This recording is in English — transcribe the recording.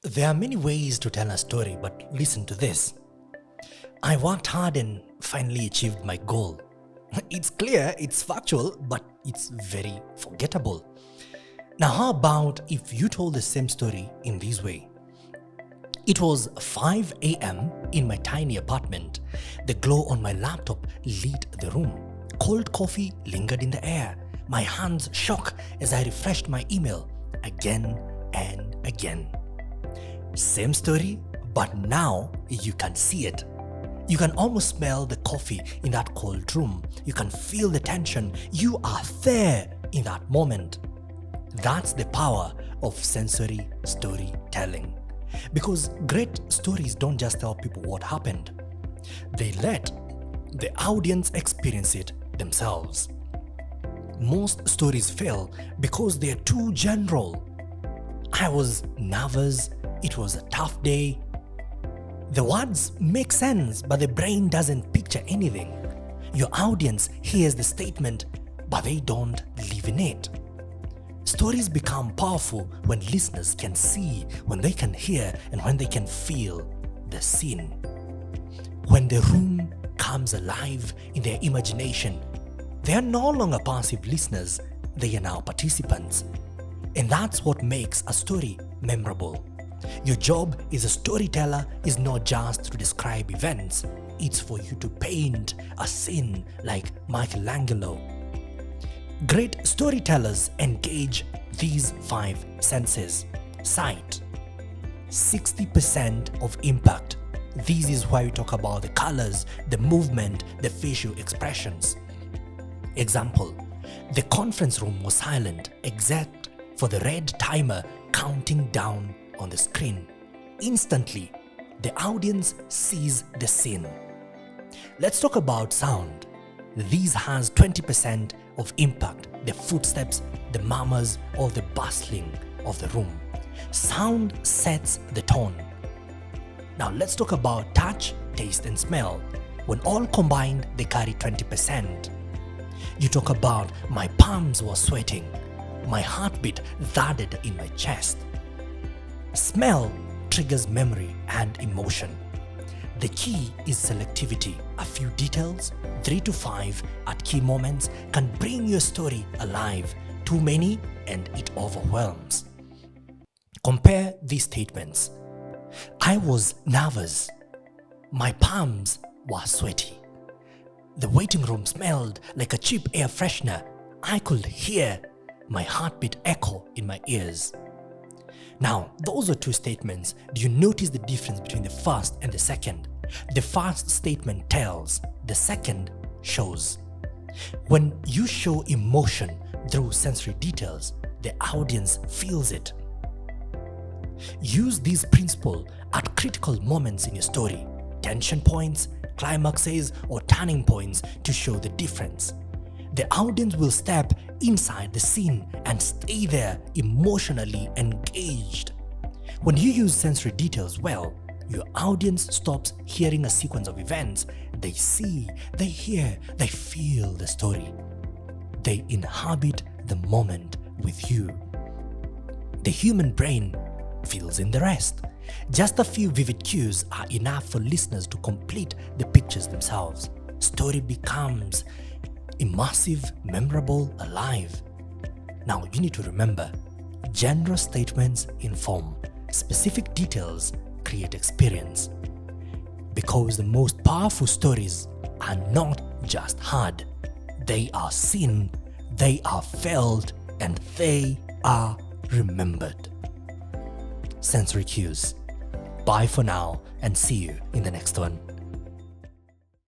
There are many ways to tell a story, but listen to this. I worked hard and finally achieved my goal. It's clear, it's factual, but it's very forgettable. Now, how about if you told the same story in this way? It was 5 a.m. in my tiny apartment. The glow on my laptop lit the room. Cold coffee lingered in the air. My hands shook as I refreshed my email again and again. Same story, but now you can see it. You can almost smell the coffee in that cold room. You can feel the tension. You are there in that moment. That's the power of sensory storytelling. Because great stories don't just tell people what happened. They let the audience experience it themselves. Most stories fail because they are too general. I was nervous. It was a tough day. The words make sense, but the brain doesn't picture anything. Your audience hears the statement, but they don't live in it. Stories become powerful when listeners can see, when they can hear, and when they can feel the scene. When the room comes alive in their imagination, they are no longer passive listeners, they are now participants. And that's what makes a story memorable. Your job as a storyteller is not just to describe events, it's for you to paint a scene like Michelangelo. Great storytellers engage these 5 senses. Sight, 60% of impact. This is why we talk about the colors, the movement, the facial expressions. Example, the conference room was silent except for the red timer counting down on the screen. Instantly, the audience sees the scene. Let's talk about sound. This has 20% of impact, the footsteps, the murmurs, or the bustling of the room. Sound sets the tone. Now let's talk about touch, taste, and smell. When all combined, they carry 20%. You talk about my palms were sweating, my heartbeat thudded in my chest. Smell triggers memory and emotion. The key is selectivity. A few details, 3 to 5 at key moments, can bring your story alive. Too many and it overwhelms. Compare these statements. I was nervous. My palms were sweaty. The waiting room smelled like a cheap air freshener. I could hear my heartbeat echo in my ears. Now, those are 2 statements. Do you notice the difference between the first and the second? The first statement tells, the second shows. When you show emotion through sensory details, the audience feels it. Use this principle at critical moments in your story, tension points, climaxes, or turning points to show the difference. The audience will step inside the scene and stay there emotionally engaged. When you use sensory details well, your audience stops hearing a sequence of events. They see, they hear, they feel the story. They inhabit the moment with you. The human brain fills in the rest. Just a few vivid cues are enough for listeners to complete the pictures themselves. Story becomes immersive, memorable, alive. Now you need to remember, general statements inform, specific details create experience. Because the most powerful stories are not just heard, they are seen, they are felt, and they are remembered. Sensory cues. Bye for now and see you in the next one.